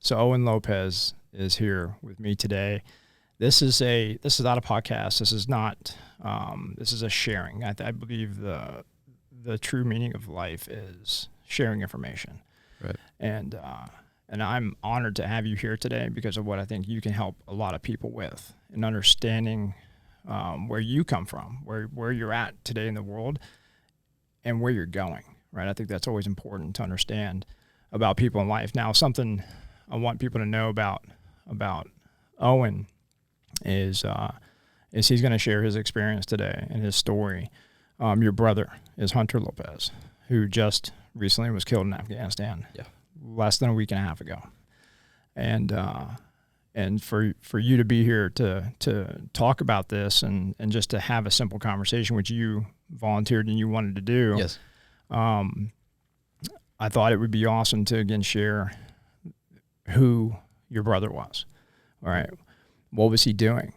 So Owen Lopez is here with me today. This is not a podcast. This is not. This is a sharing. I believe the true meaning of life is sharing information. Right. And I'm honored to have you here today because of what I think you can help a lot of people with in understanding where you come from, where you're at today in the world, and where you're going. Right. I think that's always important to understand about people in life. Now, something I want people to know about Owen is he's going to share his experience today and his story. Your brother is Hunter Lopez, who just recently was killed in Afghanistan. Yeah. Less than a week and a half ago. And for you to be here to talk about this and just to have a simple conversation, which you volunteered and you wanted to do. Yes. I thought it would be awesome to again share who your brother was. All right. What was he doing?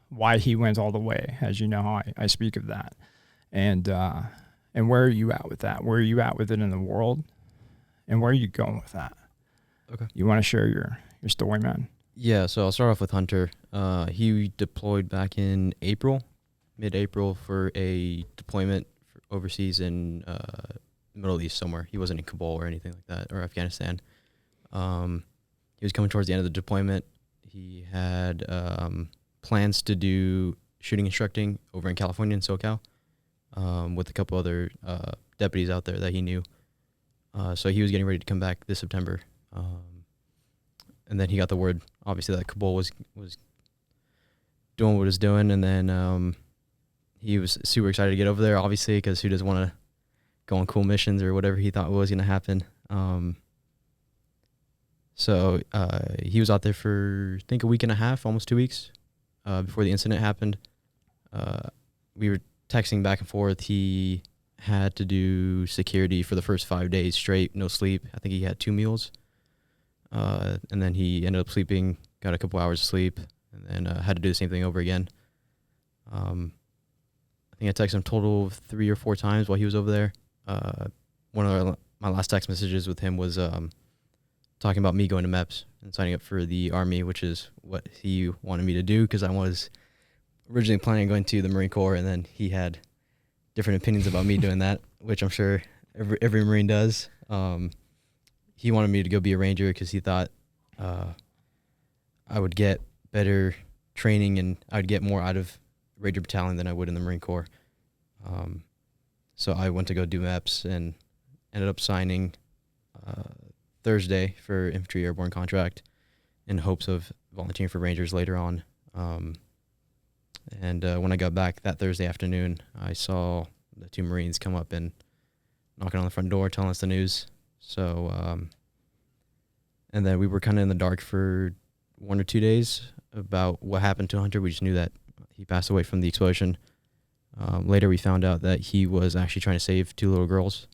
Why he went all the way, as you know how I speak of that. And where are you at with that? Where are you at with it in the world? And where are you going with that? Okay. You want to share your story, man? Yeah, so I'll start off with Hunter. He deployed back in mid-April for a deployment overseas in the Middle East somewhere. He wasn't in Kabul or anything like that, or Afghanistan. He was coming towards the end of the deployment. He had plans to do shooting instructing over in California in SoCal with a couple other deputies out there that he knew. So he was getting ready to come back this September. And then he got the word, obviously, that Kabul was doing what it was doing. And then he was super excited to get over there, obviously, because who doesn't want to go on cool missions or whatever he thought was going to happen. So he was out there for, I think, a week and a half, almost 2 weeks before the incident happened. We were texting back and forth. He had to do security for the first 5 days straight, no sleep. I think he had 2 meals. And then he ended up sleeping, got a couple hours of sleep, and then had to do the same thing over again. I think I texted him total of 3 or 4 times while he was over there. One of my last text messages with him was talking about me going to MEPS and signing up for the Army, which is what he wanted me to do because I was originally planning on going to the Marine Corps, and then he had different opinions about me doing that, which I'm sure every Marine does. He wanted me to go be a Ranger because he thought I would get better training and I would get more out of Ranger Battalion than I would in the Marine Corps. So I went to go do MEPS and ended up signing Thursday for Infantry Airborne contract in hopes of volunteering for Rangers later on. And when I got back that Thursday afternoon, I saw the 2 Marines come up and knocking on the front door telling us the news. So, and then we were kind of in the dark for 1 or 2 days about what happened to Hunter. We just knew that he passed away from the explosion. Later we found out that he was actually trying to save 2 little girls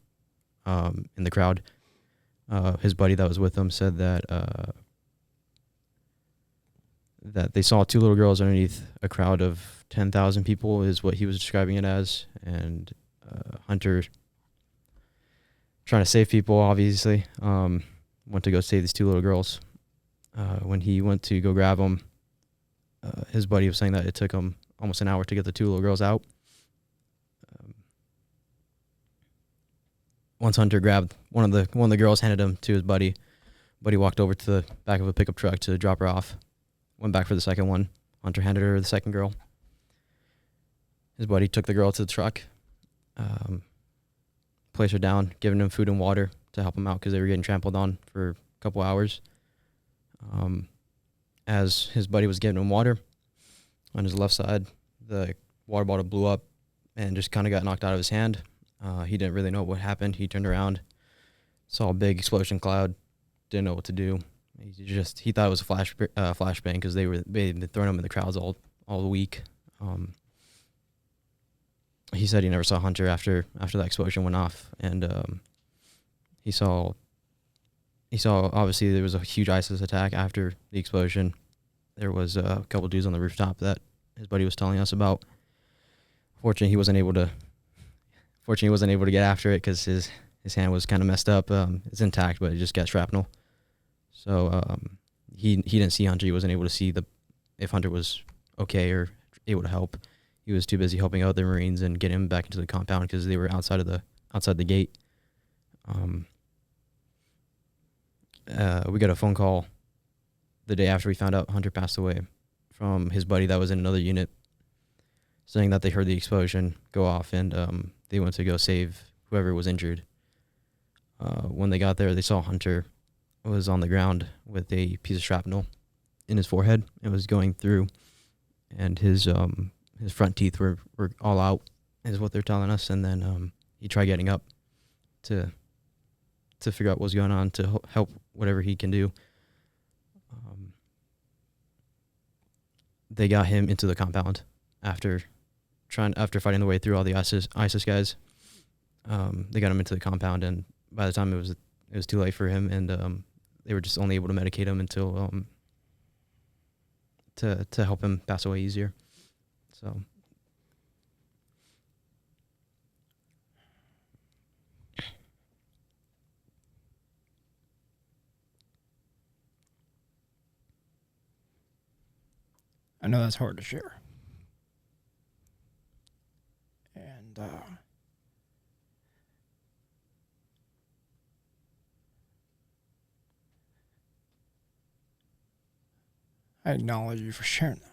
in the crowd. His buddy that was with him said that that they saw 2 little girls underneath a crowd of 10,000 people is what he was describing it as. And Hunter, trying to save people, obviously, went to go save these 2 little girls. When he went to go grab them, his buddy was saying that it took him almost an hour to get the 2 little girls out. Once Hunter grabbed one of the girls, handed him to his buddy. Buddy walked over to the back of a pickup truck to drop her off. Went back for the second one. Hunter handed her the second girl. His buddy took the girl to the truck, placed her down, giving him food and water to help him out because they were getting trampled on for a couple hours. As his buddy was giving him water, on his left side, the water bottle blew up and just kind of got knocked out of his hand. He didn't really know what happened. He turned around, saw a big explosion cloud, didn't know what to do. He thought it was a flashbang because they'd been throwing him in the crowds all week. He said he never saw Hunter after that explosion went off, and he saw obviously there was a huge ISIS attack after the explosion. There was a couple dudes on the rooftop that his buddy was telling us about. Fortunately, he wasn't able to get after it because his hand was kind of messed up. It's intact, but it just got shrapnel. So he didn't see Hunter. He wasn't able to see if Hunter was okay or able to help. He was too busy helping other Marines and getting him back into the compound because they were outside the gate. We got a phone call the day after we found out Hunter passed away from his buddy that was in another unit, saying that they heard the explosion go off and they went to go save whoever was injured. When they got there, they saw Hunter was on the ground with a piece of shrapnel in his forehead. It was going through, and his front teeth were all out, is what they're telling us. And then he tried getting up to figure out what was going on, to help whatever he can do. They got him into the compound after fighting the way through all the ISIS guys. They got him into the compound, and by the time it was too late for him, and they were just only able to medicate him until to help him pass away easier. So I know that's hard to share. And I acknowledge you for sharing that.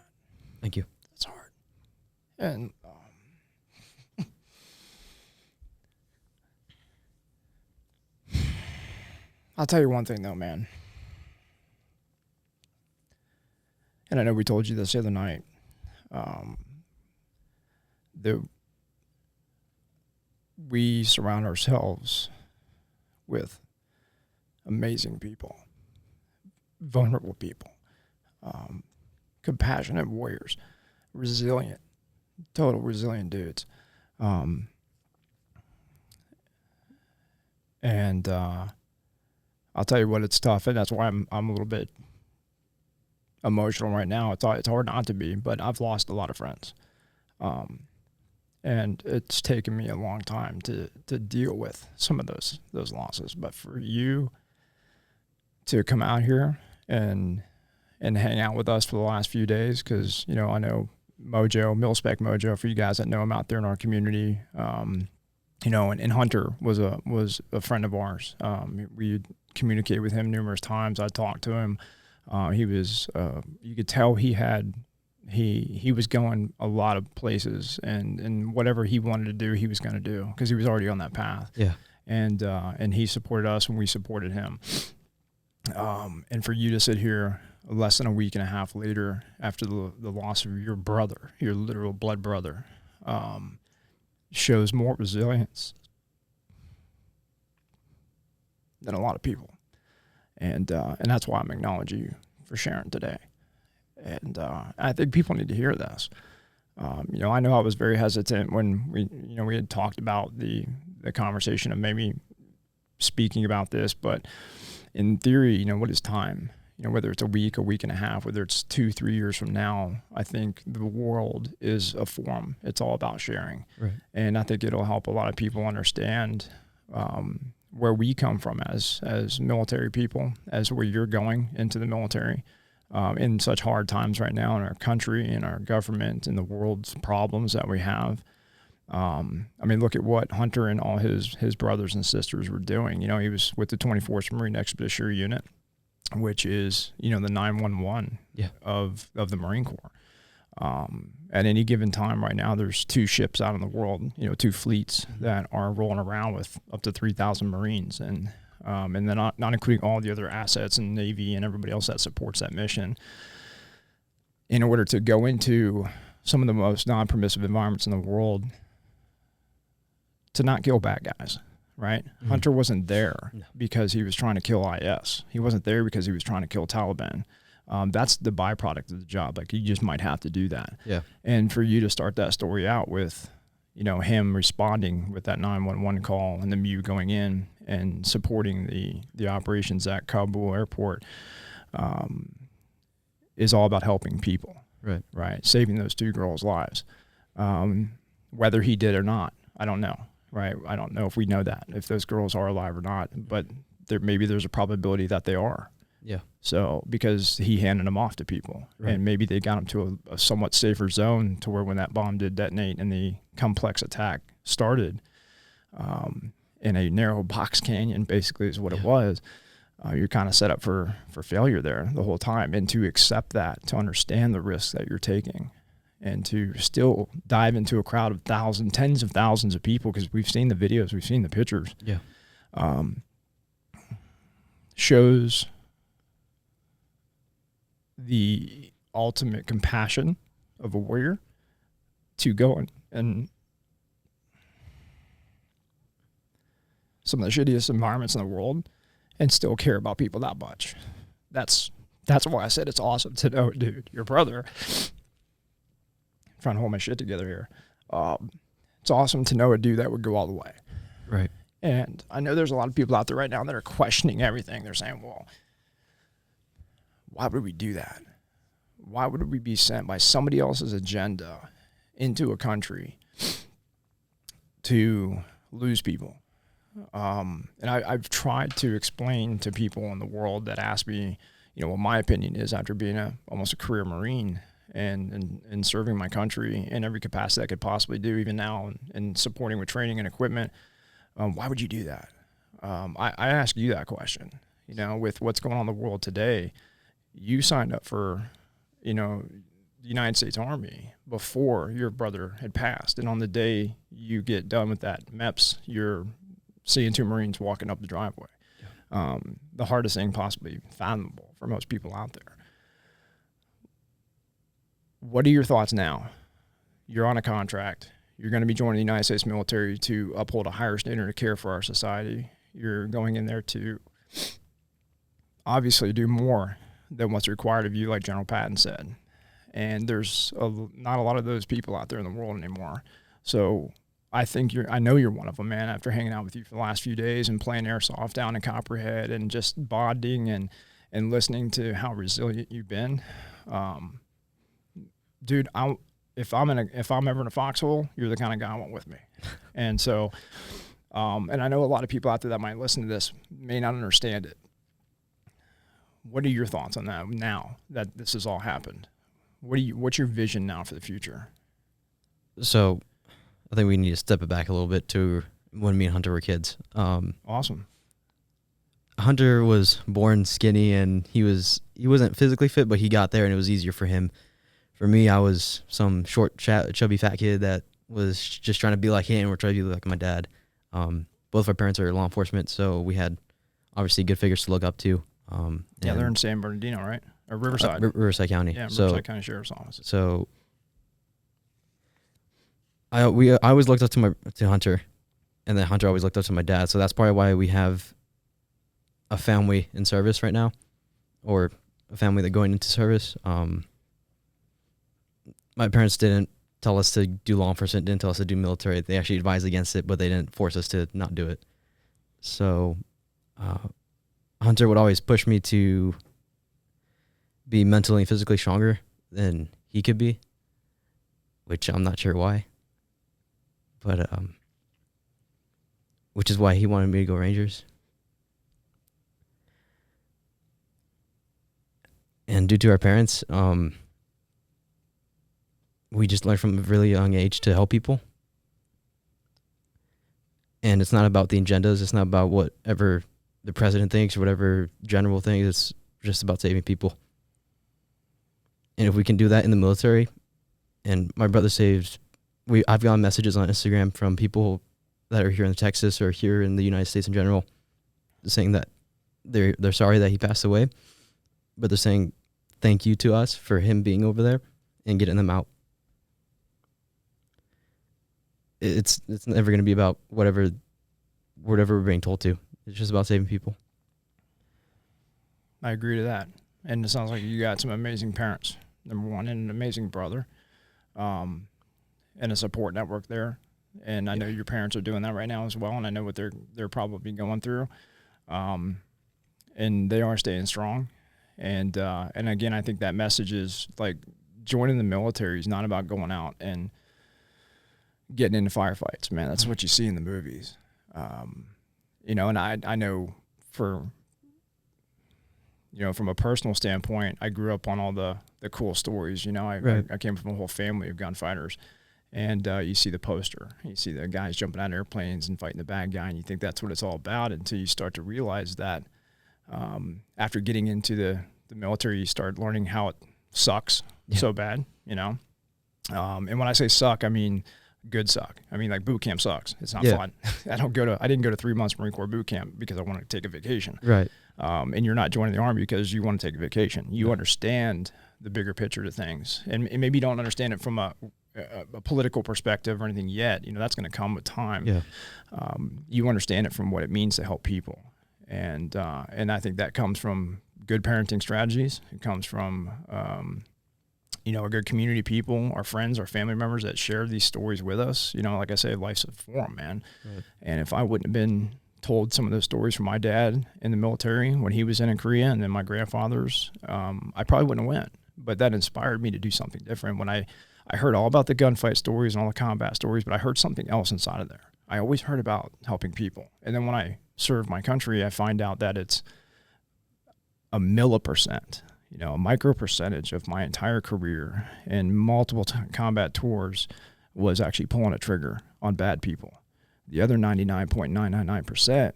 thank you. That's hard. And I'll tell you one thing, though, man. And I know we told you this the other night. We surround ourselves with amazing people, vulnerable people, compassionate warriors, resilient, total resilient dudes. And I'll tell you what, it's tough, and that's why I'm a little bit emotional right now. It's hard not to be, but I've lost a lot of friends, and it's taken me a long time to deal with some of those losses. But for you to come out here and hang out with us for the last few days, because I know Mojo, Mil-Spec Mojo, for you guys that know him out there in our community, and Hunter was a friend of ours. We communicated with him numerous times. I talked to him. He was, you could tell he was going a lot of places, and whatever he wanted to do, he was going to do, because he was already on that path. Yeah. And he supported us and we supported him. And for you to sit here less than a week and a half later after the loss of your brother, your literal blood brother, shows more resilience than a lot of people. And that's why I'm acknowledging you for sharing today. And I think people need to hear this. I know I was very hesitant when we had talked about the conversation of maybe speaking about this, but in theory, what is time? Whether it's a week and a half, whether it's 2-3 years from now, I think the world is a forum. It's all about sharing. Right. And I think it'll help a lot of people understand where we come from as military people, as where you're going into the military, in such hard times right now in our country, in our government, in the world's problems that we have. Look at what Hunter and all his brothers and sisters were doing. He was with the 24th Marine Expeditionary Unit, which is, the 911 of the Marine Corps. At any given time right now, there's 2 ships out in the world, 2 fleets that are rolling around with up to 3,000 Marines, and then not including all the other assets and Navy and everybody else that supports that mission, in order to go into some of the most non-permissive environments in the world to not kill bad guys, right? Mm-hmm. Hunter wasn't there because he was trying to kill IS. He wasn't there because he was trying to kill Taliban. That's the byproduct of the job. Like, you just might have to do that. Yeah. And for you to start that story out with, him responding with that 911 call and the MU going in and supporting the operations at Kabul airport, is all about helping people. Right. Saving those 2 girls' lives. Whether he did or not, I don't know. Right. I don't know if we know that, if those girls are alive or not, but maybe there's a probability that they are. Yeah. So because he handed them off to people, Right. and maybe they got them to a somewhat safer zone to where when that bomb did detonate and the complex attack started, in a narrow box canyon, basically is what it was. You're kind of set up for failure there the whole time, and to accept that, to understand the risks that you're taking, and to still dive into a crowd of thousands, tens of thousands of people, because we've seen the videos, we've seen the pictures, Yeah. shows the ultimate compassion of a warrior to go and some of the shittiest environments in the world and still care about people that much. That's why I said it's awesome to know, dude, your brother. Trying to hold my shit together here. It's awesome to know a dude that would go all the way. Right. And I know there's a lot of people out there right now that are questioning everything. They're saying, well, why would we do that? Why would we be sent by somebody else's agenda into a country to lose people? And I've tried to explain to people in the world that ask me, what my opinion is after being almost a career Marine and serving my country in every capacity I could possibly do, even now, and supporting with training and equipment. Why would you do that? I ask you that question. With what's going on in the world today, you signed up for, the United States Army before your brother had passed. And on the day you get done with that MEPS, you're seeing 2 Marines walking up the driveway. Yeah. The hardest thing possibly fathomable for most people out there. What are your thoughts now? You're on a contract. You're going to be joining the United States military to uphold a higher standard of care for our society. You're going in there to obviously do more than what's required of you, like General Patton said. And there's not a lot of those people out there in the world anymore. So I know you're one of them, man, after hanging out with you for the last few days and playing airsoft down in Copperhead and just bonding and listening to how resilient you've been. Dude, if I'm ever in a foxhole, you're the kind of guy I want with me. And so, and I know a lot of people out there that might listen to this may not understand it. What are your thoughts on that now that this has all happened? What's your vision now for the future? So I think we need to step it back a little bit to when me and Hunter were kids. Awesome. Hunter was born skinny, and he wasn't physically fit, but he got there and it was easier for him. For me, I was some short, chubby, fat kid that was just trying to be like him or trying to be like my dad. Both of our parents are law enforcement, so we had obviously good figures to look up to. They're in San Bernardino, right? Or Riverside? Riverside County. Yeah, Riverside County Sheriff's Office. So I always looked up to Hunter, and then Hunter always looked up to my dad. So that's probably why we have a family in service right now, or a family that going into service. My parents didn't tell us to do law enforcement, didn't tell us to do military. They actually advised against it, but they didn't force us to not do it. So Hunter would always push me to be mentally and physically stronger than he could be, which I'm not sure why. But which is why he wanted me to go Rangers. And due to our parents, we just learned from a really young age to help people. And it's not about the agendas. It's not about whatever the president thinks or whatever general thinks. It's just about saving people. And if we can do that in the military, and my brother saves, I've gotten messages on Instagram from people that are here in Texas or here in the United States in general, saying that they're sorry that he passed away, but they're saying thank you to us for him being over there and getting them out. It's never going to be about whatever we're being told to. It's just about saving people. I agree to that. And it sounds like you got some amazing parents, number one, and an amazing brother, and a support network there. And I know your parents are doing that right now as well, and I know what they're probably going through. And they are staying strong. And again, I think that message is like joining the military is not about going out and getting into firefights, man. That's what you see in the movies. And I know for, from a personal standpoint, I grew up on all the cool stories. I came from a whole family of gunfighters. And you see the poster. You see the guys jumping out of airplanes and fighting the bad guy, and you think that's what it's all about until you start to realize that after getting into the military, you start learning how it sucks so bad, And when I say suck, I mean good suck. I mean, like, boot camp sucks. It's not fun. I didn't go to 3 months Marine Corps boot camp because I wanted to take a vacation. Right. And you're not joining the Army because you want to take a vacation. You understand the bigger picture to things, and maybe you don't understand it from a political perspective or anything yet. That's going to come with time. Yeah. You understand it from what it means to help people, and I think that comes from good parenting strategies. It comes from a good community of people, our friends, our family members that share these stories with us. Like I say, life's a forum, man. Right. And if I wouldn't have been told some of those stories from my dad in the military when he was in Korea, and then my grandfather's, I probably wouldn't have went. But that inspired me to do something different. When I heard all about the gunfight stories and all the combat stories, but I heard something else inside of there. I always heard about helping people. And then when I serve my country, I find out that it's a milli%, a micro percentage of my entire career and multiple combat tours was actually pulling a trigger on bad people. The other 99.999%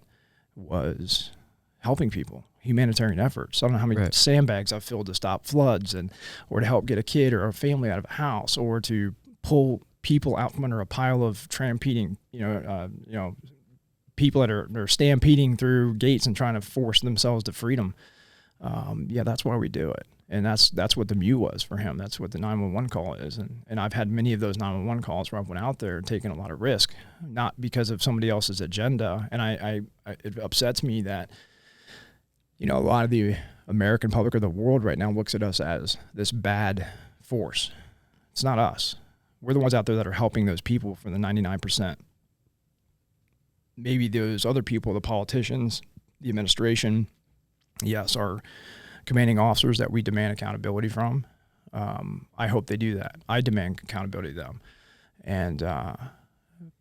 was helping people, humanitarian efforts. I don't know how many sandbags I've filled to stop floods or to help get a kid or a family out of a house, or to pull people out from under a pile of stampeding, people that are stampeding through gates and trying to force themselves to freedom. That's why we do it. And that's what the MEU was for him. That's what the 911 call is. And I've had many of those 911 calls where I went out there and taken a lot of risk, not because of somebody else's agenda. And it upsets me that, a lot of the American public or the world right now looks at us as this bad force. It's not us. We're the ones out there that are helping those people for the 99%. Maybe those other people, the politicians, the administration, yes, are commanding officers that we demand accountability from. I hope they do that. I demand accountability of them. And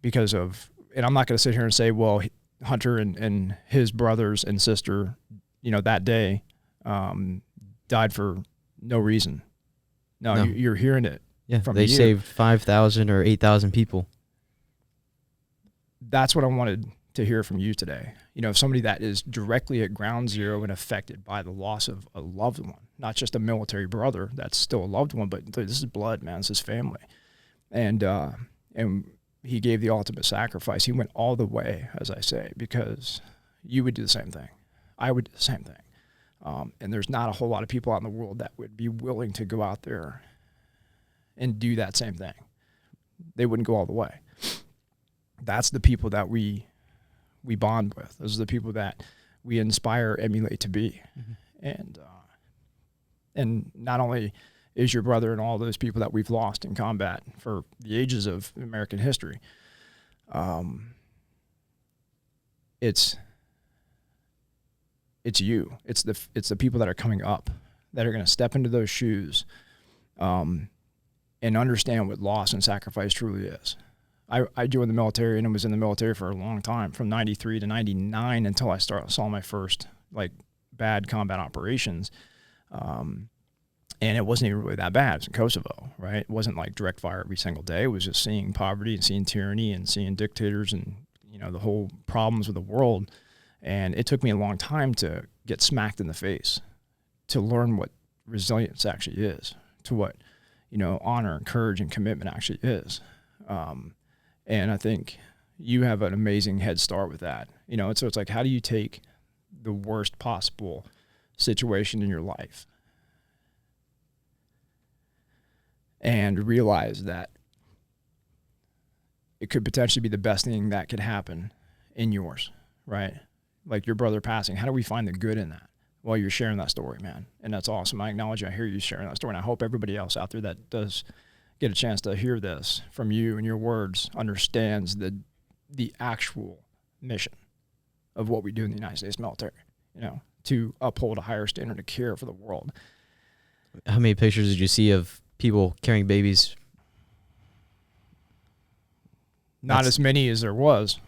because of, and I'm not going to sit here and say, well, Hunter and his brothers and sister, that day died for no reason. No. You're hearing it. Yeah, they saved 5,000 or 8,000 people. That's what I wanted to hear from you today. Somebody that is directly at ground zero and affected by the loss of a loved one, not just a military brother that's still a loved one, but this is blood, man. This is family. And he gave the ultimate sacrifice. He went all the way, as I say, because you would do the same thing. I would do the same thing. And there's not a whole lot of people out in the world that would be willing to go out there and do that same thing. They wouldn't go all the way. That's the people that we bond with. Those are the people that we inspire, emulate to be. Mm-hmm. And not only is your brother and all those people that we've lost in combat for the ages of American history, it's you. It's the people that are coming up that are going to step into those shoes and understand what loss and sacrifice truly is. I joined the military and was in the military for a long time, from 93 to 99 until I saw my first bad combat operations. And it wasn't even really that bad. It was in Kosovo, right? It wasn't like direct fire every single day. It was just seeing poverty and seeing tyranny and seeing dictators and, the whole problems with the world. And it took me a long time to get smacked in the face, to learn what resilience actually is, to what, honor and courage and commitment actually is. And I think you have an amazing head start with that. And so it's like, how do you take the worst possible situation in your life and realize that it could potentially be the best thing that could happen in yours, right? Like your brother passing. How do we find the good in that? Well, you're sharing that story, man. And that's awesome. I acknowledge I hear you sharing that story. And I hope everybody else out there that does get a chance to hear this from you and your words understands the actual mission of what we do in the United States military, to uphold a higher standard of care for the world. How many pictures did you see of people carrying babies? Not as many as there was.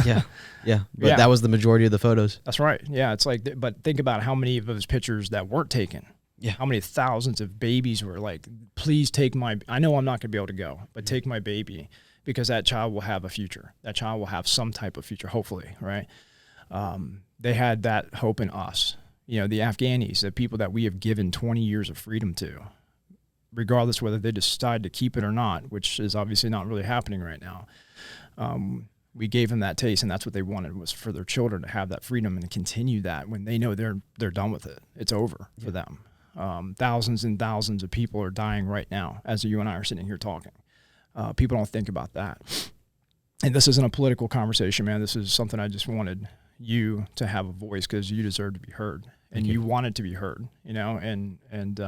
Yeah. Yeah. But Yeah. that was the majority of the photos. That's right. Yeah. It's like, but think about how many of those pictures that weren't taken. Yeah. How many thousands of babies were like, please take I know I'm not going to be able to go, but take my baby, because that child will have a future. That child will have some type of future, hopefully, right? They had that hope in us. You know, the Afghanis, the people that we have given 20 years of freedom to, regardless whether they decide to keep it or not, which is obviously not really happening right now. We gave them that taste, and that's what they wanted, was for their children to have that freedom and continue that when they know they're done with it. It's over for them. Thousands and thousands of people are dying right now as you and I are sitting here talking. People don't think about that. And this isn't a political conversation, man. This is something I just wanted you to have a voice, because you deserve to be heard, and you wanted to be heard, you know, and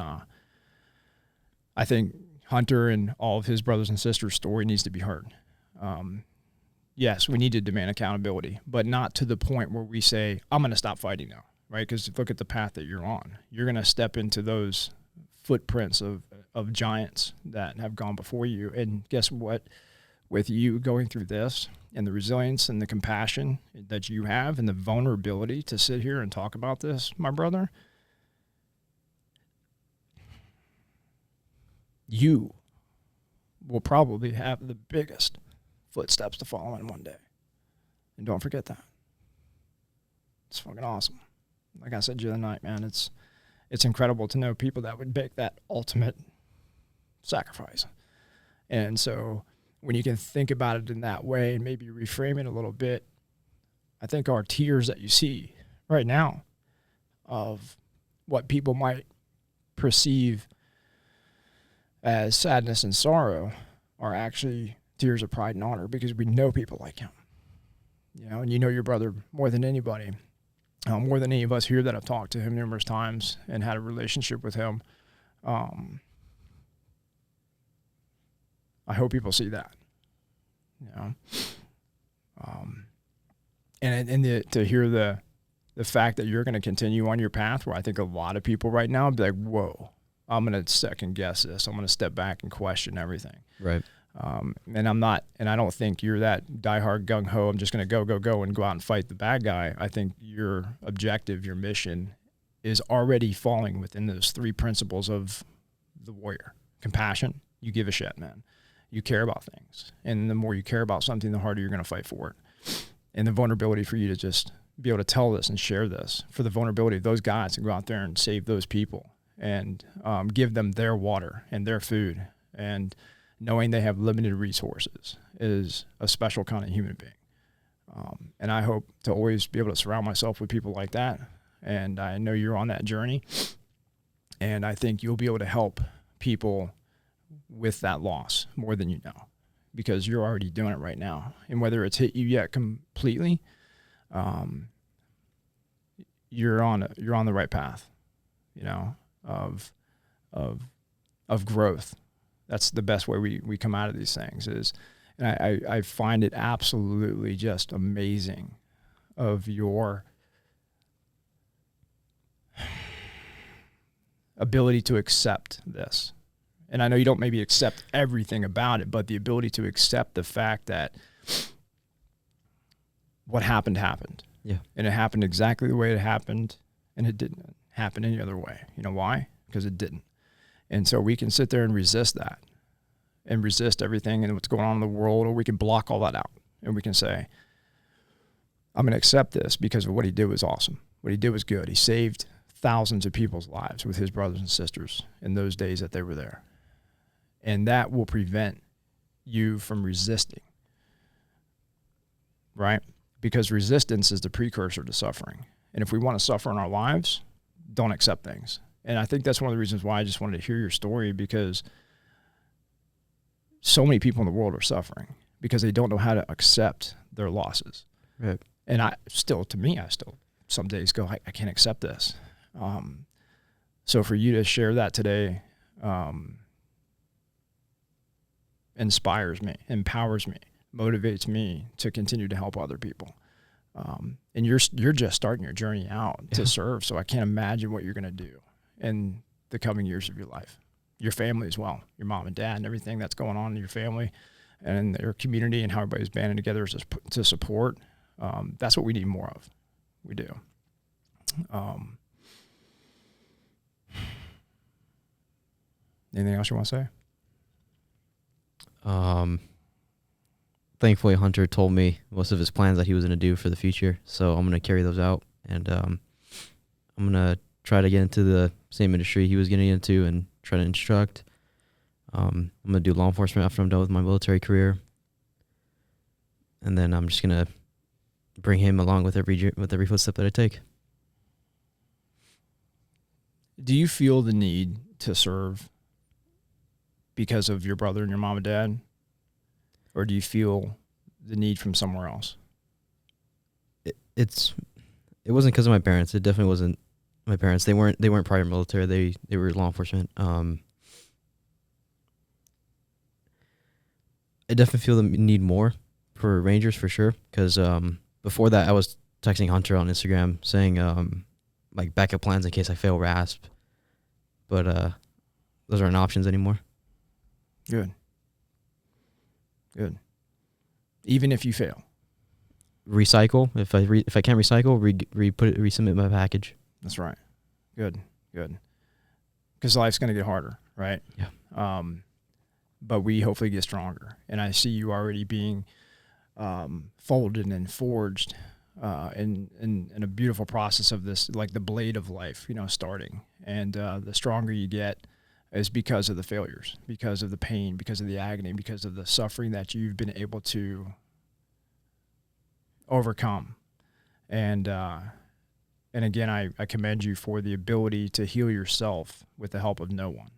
I think Hunter and all of his brothers and sisters' story needs to be heard. Yes, we need to demand accountability, but not to the point where we say, I'm going to stop fighting now, right? Because look at the path that you're on. You're going to step into those footprints of giants that have gone before you. And guess what? With you going through this, and the resilience and the compassion that you have, and the vulnerability to sit here and talk about this, my brother, you will probably have the biggest footsteps to follow in one day. And don't forget that. It's fucking awesome. Like I said the other night, man, it's incredible to know people that would make that ultimate sacrifice. And so when you can think about it in that way and maybe reframe it a little bit, I think our tears that you see right now of what people might perceive as sadness and sorrow are actually tears of pride and honor, because we know people like him, you know, and you know your brother more than anybody, more than any of us here that have talked to him numerous times and had a relationship with him. I hope people see that, you know, and to hear the fact that you're going to continue on your path, where I think a lot of people right now be like, whoa, I'm going to second guess this. I'm going to step back and question everything. Right. And I'm not, and I don't think you're that diehard gung ho. I'm just going to go and go out and fight the bad guy. I think your objective, your mission is already falling within those three principles of the warrior. Compassion. You give a shit, man. You care about things. And the more you care about something, the harder you're going to fight for it. And the vulnerability for you to just be able to tell this and share this, for the vulnerability of those guys to go out there and save those people and give them their water and their food, and knowing they have limited resources, is a special kind of human being. And I hope to always be able to surround myself with people like that. And I know you're on that journey. And I think you'll be able to help people with that loss more than you know, because you're already doing it right now. And whether it's hit you yet completely, you're on the right path, you know, of growth. That's the best way we come out of these things is, and I find it absolutely just amazing of your ability to accept this. And I know you don't maybe accept everything about it, but the ability to accept the fact that what happened. Yeah. And it happened exactly the way it happened, and it didn't happen any other way. You know why? Because it didn't. And so we can sit there and resist that, and resist everything and what's going on in the world, or we can block all that out. And we can say, I'm going to accept this because of what he did was awesome. What he did was good. He saved thousands of people's lives with his brothers and sisters in those days that they were there. And that will prevent you from resisting, right? Because resistance is the precursor to suffering. And if we want to suffer in our lives, don't accept things. And I think that's one of the reasons why I just wanted to hear your story, because so many people in the world are suffering because they don't know how to accept their losses. Right. And I still some days go, I can't accept this. So for you to share that today, inspires me, empowers me, motivates me to continue to help other people. And you're just starting your journey out to serve. So I can't imagine what you're going to do in the coming years of your life, your family as well, your mom and dad and everything that's going on in your family. and their community and how everybody's banding together to support. That's what we need more of. We do. Anything else you want to say? Thankfully, Hunter told me most of his plans that he was going to do for the future, so I'm going to carry those out, and I'm going to try to get into the same industry he was getting into and try to instruct. I'm going to do law enforcement after I'm done with my military career, and then I'm just going to bring him along with every footstep that I take. Do you feel the need to serve because of your brother and your mom and dad? Or do you feel the need from somewhere else? It wasn't because of my parents. It definitely wasn't my parents. They weren't prior military. They were law enforcement. I definitely feel the need more for Rangers for sure. Because before that, I was texting Hunter on Instagram saying like backup plans in case I fail RASP. But those aren't options anymore. Good. Even if you fail, recycle. If I can't recycle, resubmit my package. That's right. Good. Because life's going to get harder, right? Yeah. But we hopefully get stronger. And I see you already being folded and forged in a beautiful process of this, like the blade of life, starting. And the stronger you get is because of the failures, because of the pain, because of the agony, because of the suffering that you've been able to overcome. And again, I commend you for the ability to heal yourself with the help of no one.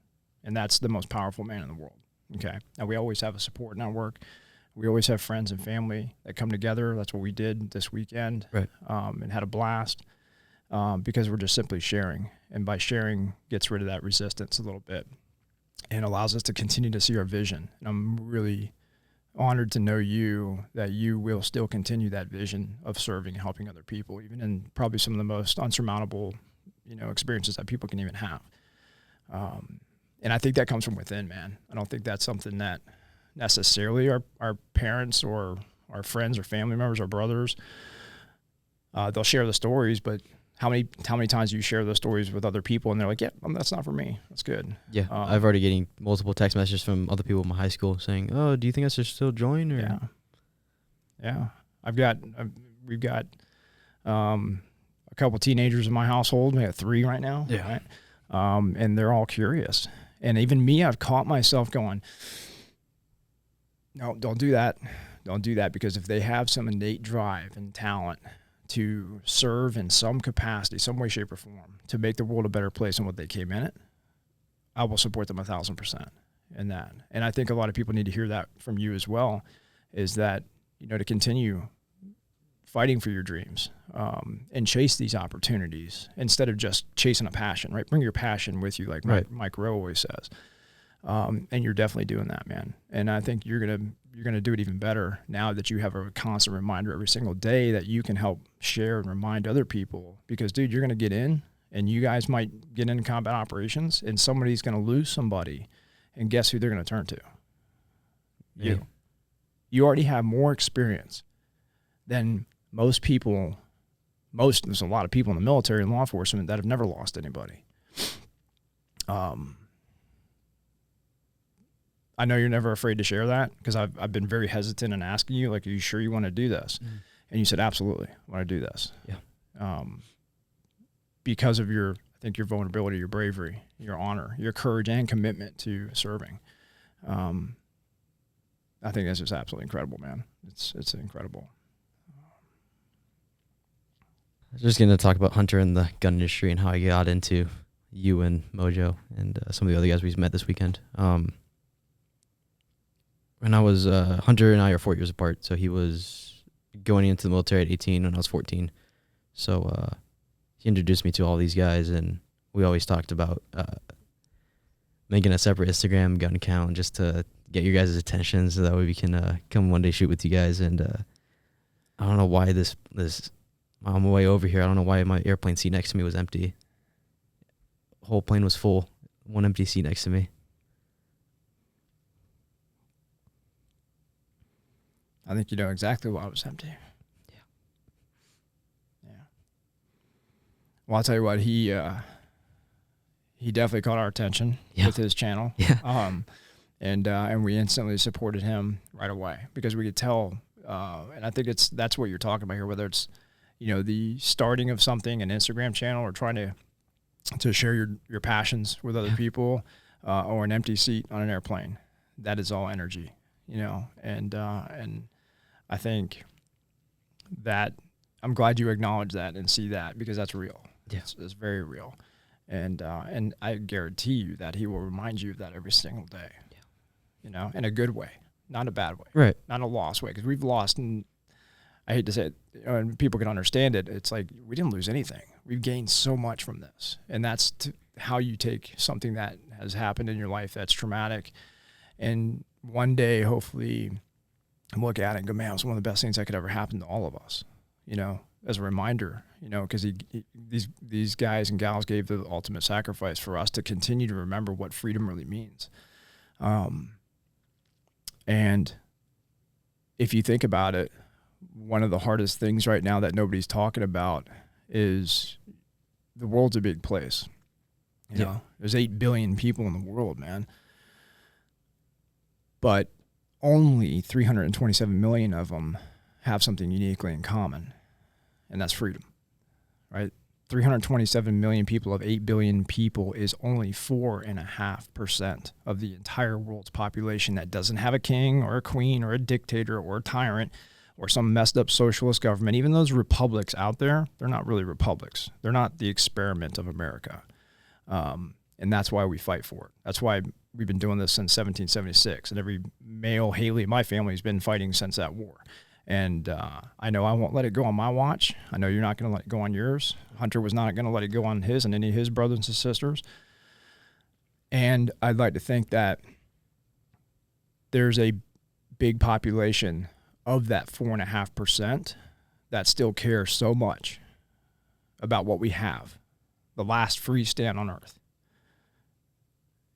And that's the most powerful man in the world. Okay. Now we always have a support network. We always have friends and family that come together. That's what we did this weekend. Right. And had a blast. Because we're just simply sharing. And by sharing, gets rid of that resistance a little bit and allows us to continue to see our vision. And I'm really honored to know that you will still continue that vision of serving and helping other people, even in probably some of the most unsurmountable, experiences that people can even have. And I think that comes from within, man. I don't think that's something that necessarily our parents or our friends or family members or brothers, they'll share the stories, but how many times do you share those stories with other people and they're like, yeah, that's not for me. That's good. Yeah. I've already getting multiple text messages from other people in my high school saying, oh, do you think I should still join? Or? Yeah. We've got a couple teenagers in my household. We have 3 right now. Yeah. Right? And they're all curious. And even me, I've caught myself going, no, don't do that. Don't do that, because if they have some innate drive and talent to serve in some capacity, some way, shape, or form, to make the world a better place than what they came in it, I will support them 1,000% in that. And I think a lot of people need to hear that from you as well, is that, to continue fighting for your dreams and chase these opportunities instead of just chasing a passion, right? Bring your passion with you, like right. Mike Rowe always says. And you're definitely doing that, man. And I think you're gonna do it even better now that you have a constant reminder every single day that you can help share and remind other people. Because, dude, you're gonna get in, and you guys might get into combat operations, and somebody's gonna lose somebody, and guess who they're gonna turn to? Yeah. You already have more experience than most people. There's a lot of people in the military and law enforcement that have never lost anybody. I know you're never afraid to share that, because I've been very hesitant in asking you, like, are you sure you want to do this? Mm-hmm. And you said, absolutely, I want to do this. Yeah. Because of your vulnerability, your bravery, your honor, your courage, and commitment to serving. I think that's just absolutely incredible, man. It's incredible. I was just going to talk about Hunter and the gun industry and how I got into you and Mojo and some of the other guys we met this weekend. When I was, Hunter and I are 4 years apart, so he was going into the military at 18 when I was 14. So he introduced me to all these guys, and we always talked about making a separate Instagram gun account just to get your guys' attention, so that way we can come one day shoot with you guys. And I don't know why this on my way over here, I don't know why my airplane seat next to me was empty. The whole plane was full, one empty seat next to me. I think you know exactly why it was empty. Yeah. Yeah. Well, I'll tell you what, he definitely caught our attention with his channel. Yeah. And we instantly supported him right away because we could tell, and I think that's what you're talking about here, whether it's, you know, the starting of something, an Instagram channel, or trying to share your passions with other people, or an empty seat on an airplane. That is all energy, you know, and I think that I'm glad you acknowledge that and see that, because that's real. Yeah. It's very real. And I guarantee you that he will remind you of that every single day, you know, in a good way, not a bad way, Right. not a lost way. Because we've lost, and I hate to say it, and people can understand it. It's like, we didn't lose anything. We've gained so much from this. And that's how you take something that has happened in your life that's traumatic, and one day, hopefully, look at it and go, man, it was one of the best things that could ever happen to all of us, you know, as a reminder, you know, because these guys and gals gave the ultimate sacrifice for us to continue to remember what freedom really means. And if you think about it, one of the hardest things right now that nobody's talking about is the world's a big place. You know, there's 8 billion people in the world, man. But only 327 million of them have something uniquely in common, and that's freedom, right? 327 million people of 8 billion people is only 4.5% of the entire world's population that doesn't have a king or a queen or a dictator or a tyrant or some messed up socialist government. Even those republics out there, they're not really republics. They're not the experiment of America. And that's why we fight for it. That's why we've been doing this since 1776. And every male Haley in my family has been fighting since that war. And I know I won't let it go on my watch. I know you're not going to let it go on yours. Hunter was not going to let it go on his and any of his brothers and sisters. And I'd like to think that there's a big population of that 4.5% that still care so much about what we have, the last free stand on earth.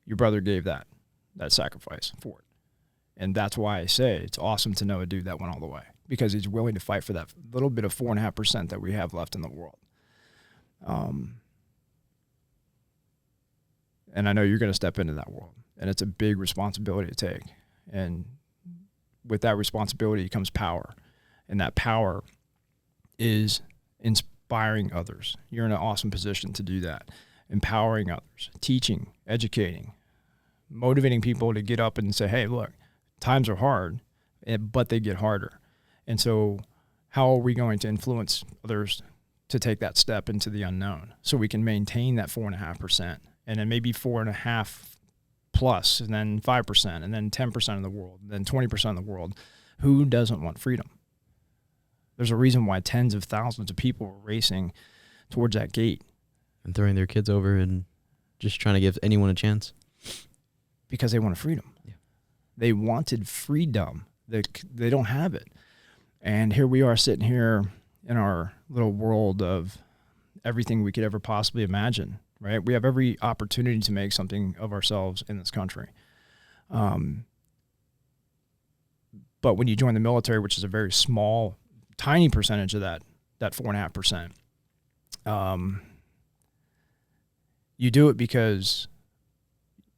Your brother gave that sacrifice for it. And that's why I say it's awesome to know a dude that went all the way, because he's willing to fight for that little bit of 4.5% that we have left in the world. And I know you're going to step into that world, and it's a big responsibility to take. And with that responsibility comes power, and that power is inspiring others. You're in an awesome position to do that. Empowering others, teaching, educating, motivating people to get up and say, hey, look, times are hard, but they get harder. And so how are we going to influence others to take that step into the unknown so we can maintain that 4.5%, and then maybe 4.5 plus, and then 5%, and then 10% of the world, and then 20% of the world? Who doesn't want freedom? There's a reason why tens of thousands of people are racing towards that gate. And throwing their kids over and just trying to give anyone a chance. Because they wanted freedom. Yeah. They wanted freedom. They don't have it. And here we are sitting here in our little world of everything we could ever possibly imagine, right? We have every opportunity to make something of ourselves in this country. But when you join the military, which is a very small, tiny percentage of that 4.5%, you do it because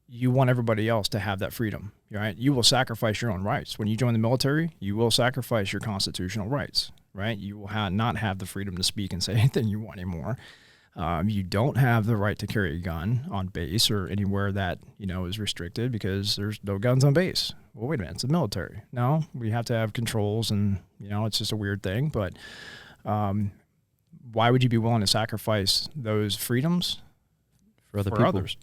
you want everybody else to have that freedom, right? You will sacrifice your own rights. When you join the military, you will sacrifice your constitutional rights, right? You will not have the freedom to speak and say anything you want anymore. You don't have the right to carry a gun on base or anywhere that, you know, is restricted, because there's no guns on base. Well, wait a minute, it's the military. No, we have to have controls, and, you know, it's just a weird thing. But why would you be willing to sacrifice those freedoms For other for people. others,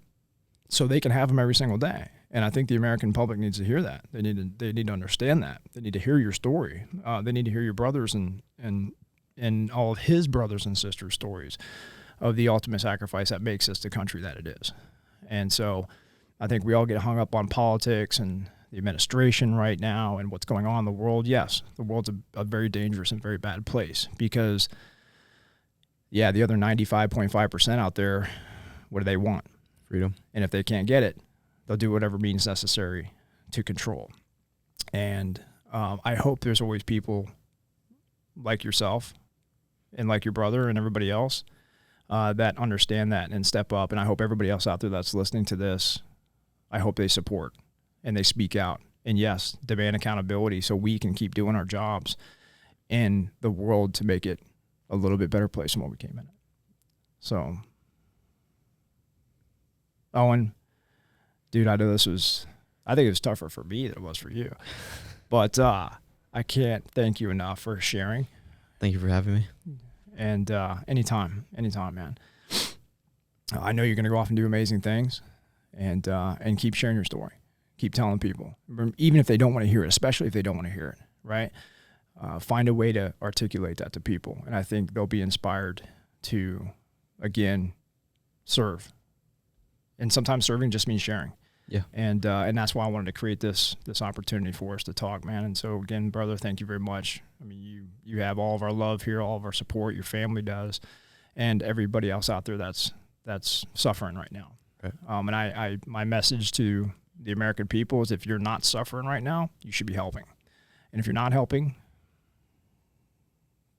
so they can have them every single day? And I think the American public needs to hear that. They need to understand that. They need to hear your story. They need to hear your brothers and all of his brothers and sisters' stories of the ultimate sacrifice that makes us the country that it is. And so I think we all get hung up on politics and the administration right now and what's going on in the world. Yes, the world's a very dangerous and very bad place, because, yeah, the other 95.5% out there, what do they want? Freedom. And if they can't get it, they'll do whatever means necessary to control. And I hope there's always people like yourself and like your brother and everybody else that understand that and step up. And I hope everybody else out there that's listening to this, I hope they support and they speak out. And yes, demand accountability so we can keep doing our jobs in the world to make it a little bit better place than what we came in it. So, Owen, dude, I know I think it was tougher for me than it was for you. But I can't thank you enough for sharing. Thank you for having me. And anytime, man. I know you're going to go off and do amazing things, and keep sharing your story. Keep telling people, even if they don't want to hear it, especially if they don't want to hear it, right? Find a way to articulate that to people, and I think they'll be inspired to, again, serve. And sometimes serving just means sharing. Yeah. And that's why I wanted to create this opportunity for us to talk, man. And so again, brother, thank you very much. I mean, you have all of our love here, all of our support, your family does, and everybody else out there that's suffering right now. Right. And my message to the American people is, if you're not suffering right now, you should be helping. And if you're not helping,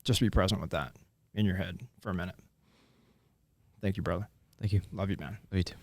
just be present with that in your head for a minute. Thank you, brother. Thank you. Love you, man. Love you too.